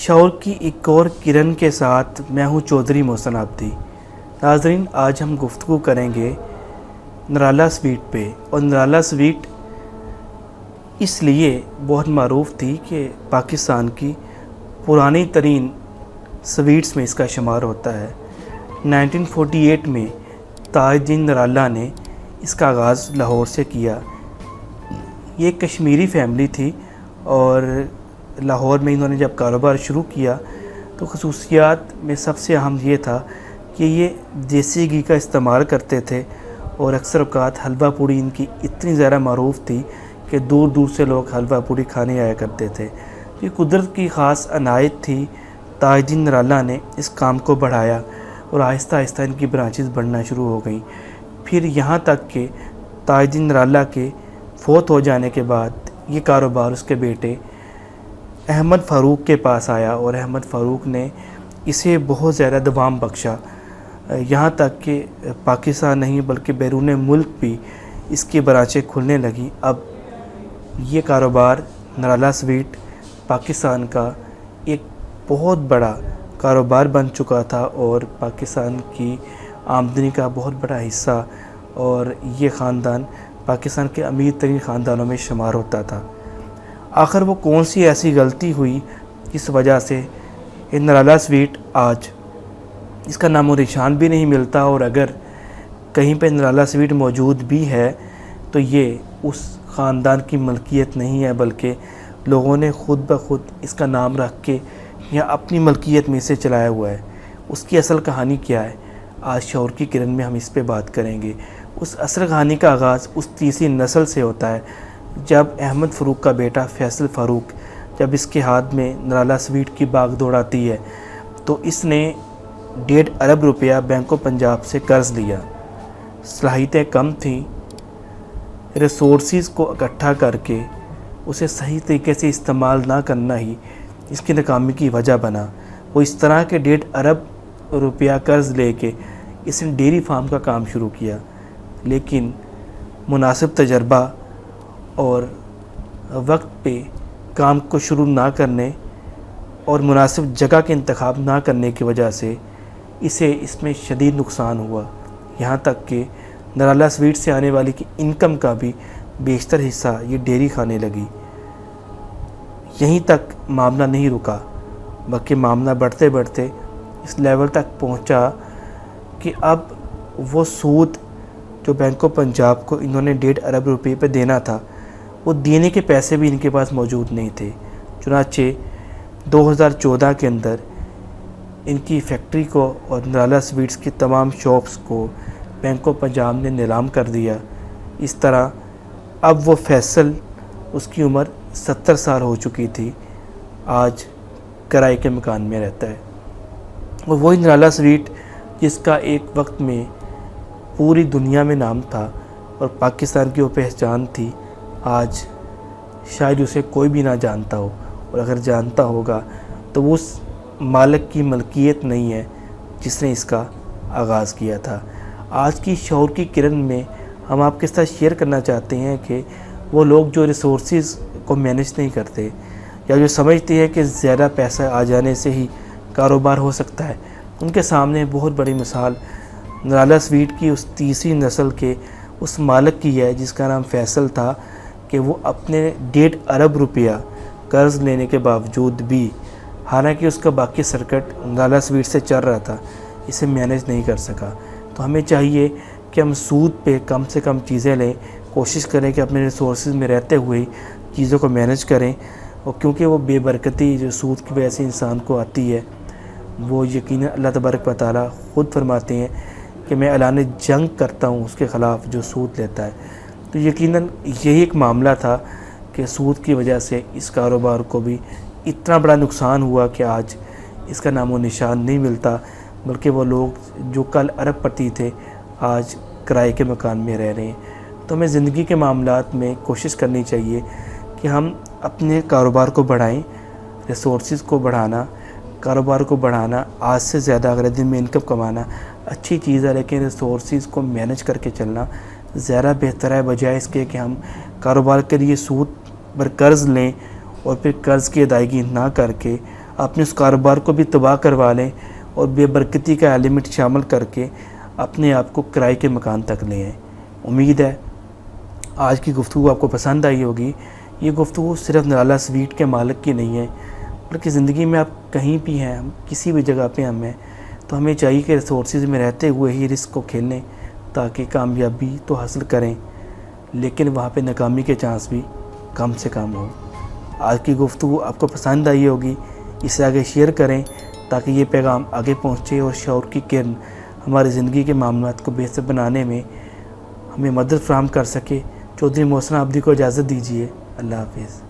شعور کی ایک اور کرن کے ساتھ میں ہوں چودھری محسن عابدی۔ ناظرین، آج ہم گفتگو کریں گے نرالا سویٹ پہ، اور نرالا سویٹ اس لیے بہت معروف تھی کہ پاکستان کی پرانی ترین سویٹس میں اس کا شمار ہوتا ہے۔ 1948 میں تاج الدین نرالا نے اس کا آغاز لاہور سے کیا۔ یہ ایک کشمیری فیملی تھی اور لاہور میں انہوں نے جب کاروبار شروع کیا تو خصوصیات میں سب سے اہم یہ تھا کہ یہ دیسی گھی کا استعمال کرتے تھے، اور اکثر اوقات حلوہ پوڑی ان کی اتنی زیادہ معروف تھی کہ دور دور سے لوگ حلوہ پوڑی کھانے آیا کرتے تھے۔ یہ قدرت کی خاص عنایت تھی۔ تاج الدین نرالا نے اس کام کو بڑھایا اور آہستہ آہستہ ان کی برانچز بڑھنا شروع ہو گئیں، پھر یہاں تک کہ تاج الدین نرالا کے فوت ہو جانے کے بعد یہ کاروبار اس کے بیٹے احمد فاروق کے پاس آیا، اور احمد فاروق نے اسے بہت زیادہ دوام بخشا، یہاں تک کہ پاکستان نہیں بلکہ بیرون ملک بھی اس کی برانچیں کھلنے لگیں۔ اب یہ کاروبار نرالا سویٹ پاکستان کا ایک بہت بڑا کاروبار بن چکا تھا، اور پاکستان کی آمدنی کا بہت بڑا حصہ، اور یہ خاندان پاکستان کے امیر ترین خاندانوں میں شمار ہوتا تھا۔ آخر وہ کون سی ایسی غلطی ہوئی جس وجہ سے یہ نرالا سویٹ آج اس کا نام و نشان بھی نہیں ملتا، اور اگر کہیں پہ نرالا سویٹ موجود بھی ہے تو یہ اس خاندان کی ملکیت نہیں ہے، بلکہ لوگوں نے خود بخود اس کا نام رکھ کے یا اپنی ملکیت میں اسے چلایا ہوا ہے۔ اس کی اصل کہانی کیا ہے، آج شعور کی کرن میں ہم اس پہ بات کریں گے۔ اس اصل کہانی کا آغاز اس تیسری نسل سے ہوتا ہے، جب احمد فاروق کا بیٹا فیصل فاروق، جب اس کے ہاتھ میں نرالا سویٹ کی باغ دوڑ آتی ہے تو اس نے 1.5 ارب روپیہ بینک آف پنجاب سے قرض لیا۔ صلاحیتیں کم تھیں، ریسورسز کو اکٹھا کر کے اسے صحیح طریقے سے استعمال نہ کرنا ہی اس کی ناکامی کی وجہ بنا۔ وہ اس طرح کے 1.5 ارب روپیہ قرض لے کے اس نے ڈیری فارم کا کام شروع کیا، لیکن مناسب تجربہ اور وقت پہ کام کو شروع نہ کرنے اور مناسب جگہ کے انتخاب نہ کرنے کی وجہ سے اسے اس میں شدید نقصان ہوا، یہاں تک کہ نرالا سویٹ سے آنے والی کی انکم کا بھی بیشتر حصہ یہ ڈیری کھانے لگی۔ یہیں تک معاملہ نہیں رکا، بلکہ معاملہ بڑھتے بڑھتے اس لیول تک پہنچا کہ اب وہ سود جو بینک آف پنجاب کو انہوں نے 1.5 ارب روپے پہ دینا تھا، وہ دینے کے پیسے بھی ان کے پاس موجود نہیں تھے۔ چنانچہ 2014 کے اندر ان کی فیکٹری کو اور نرالا سویٹس کی تمام شاپس کو بینک آف پنجاب نے نیلام کر دیا۔ اس طرح اب وہ فیصل، اس کی عمر 70 سال ہو چکی تھی، آج کرائے کے مکان میں رہتا ہے۔ اور وہی نرالا سویٹ جس کا ایک وقت میں پوری دنیا میں نام تھا اور پاکستان کی وہ پہچان تھی، آج شاید اسے کوئی بھی نہ جانتا ہو، اور اگر جانتا ہوگا تو وہ اس مالک کی ملکیت نہیں ہے جس نے اس کا آغاز کیا تھا۔ آج کی شعور کی کرن میں ہم آپ کے ساتھ شیئر کرنا چاہتے ہیں کہ وہ لوگ جو ریسورسز کو مینیج نہیں کرتے، یا جو سمجھتے ہیں کہ زیادہ پیسہ آ جانے سے ہی کاروبار ہو سکتا ہے، ان کے سامنے بہت بڑی مثال نرالا سویٹ کی اس تیسری نسل کے اس مالک کی ہے جس کا نام فیصل تھا، کہ وہ اپنے 1.5 ارب روپیہ قرض لینے کے باوجود بھی، حالانکہ اس کا باقی سرکٹ نرالا سویٹ سے چل رہا تھا، اسے مینیج نہیں کر سکا۔ تو ہمیں چاہیے کہ ہم سود پہ کم سے کم چیزیں لیں، کوشش کریں کہ اپنے ریسورسز میں رہتے ہوئے چیزوں کو مینیج کریں، اور کیونکہ وہ بے برکتی جو سود کی وجہ سے انسان کو آتی ہے، وہ یقیناً اللہ تبارک و تعالیٰ خود فرماتے ہیں کہ میں اعلان جنگ کرتا ہوں اس کے خلاف جو سود لیتا ہے۔ تو یقیناً یہی ایک معاملہ تھا کہ سود کی وجہ سے اس کاروبار کو بھی اتنا بڑا نقصان ہوا کہ آج اس کا نام و نشان نہیں ملتا، بلکہ وہ لوگ جو کل ارب پتی تھے آج کرائے کے مکان میں رہ رہے ہیں۔ تو ہمیں زندگی کے معاملات میں کوشش کرنی چاہیے کہ ہم اپنے کاروبار کو بڑھائیں۔ ریسورسز کو بڑھانا، کاروبار کو بڑھانا، آج سے زیادہ اگلے دن میں انکم کمانا اچھی چیز ہے، لیکن ریسورسز کو مینیج کر کے چلنا زیادہ بہتر ہے، بجائے اس کے کہ ہم کاروبار کے لیے سود پر قرض لیں اور پھر قرض کی ادائیگی نہ کر کے اپنے اس کاروبار کو بھی تباہ کروا لیں اور بے برکتی کا ایلیمنٹ شامل کر کے اپنے آپ کو کرائے کے مکان تک لے آئیں۔ امید ہے آج کی گفتگو آپ کو پسند آئی ہوگی۔ یہ گفتگو صرف نرالا سویٹ کے مالک کی نہیں ہے، بلکہ زندگی میں آپ کہیں بھی ہیں، ہم کسی بھی جگہ پہ ہم ہیں، تو ہمیں چاہیے کہ ریسورسز میں رہتے ہوئے ہی رسک کو کھیلیں تاکہ کامیابی تو حاصل کریں، لیکن وہاں پہ ناکامی کے چانس بھی کم سے کم ہوں۔ آج کی گفتگو آپ کو پسند آئی ہوگی، اسے آگے شیئر کریں تاکہ یہ پیغام آگے پہنچے اور شعور کی کرن ہماری زندگی کے معاملات کو بہتر بنانے میں ہمیں مدد فراہم کر سکے۔ چودھری محسن عابدی کو اجازت دیجیے۔ اللہ حافظ۔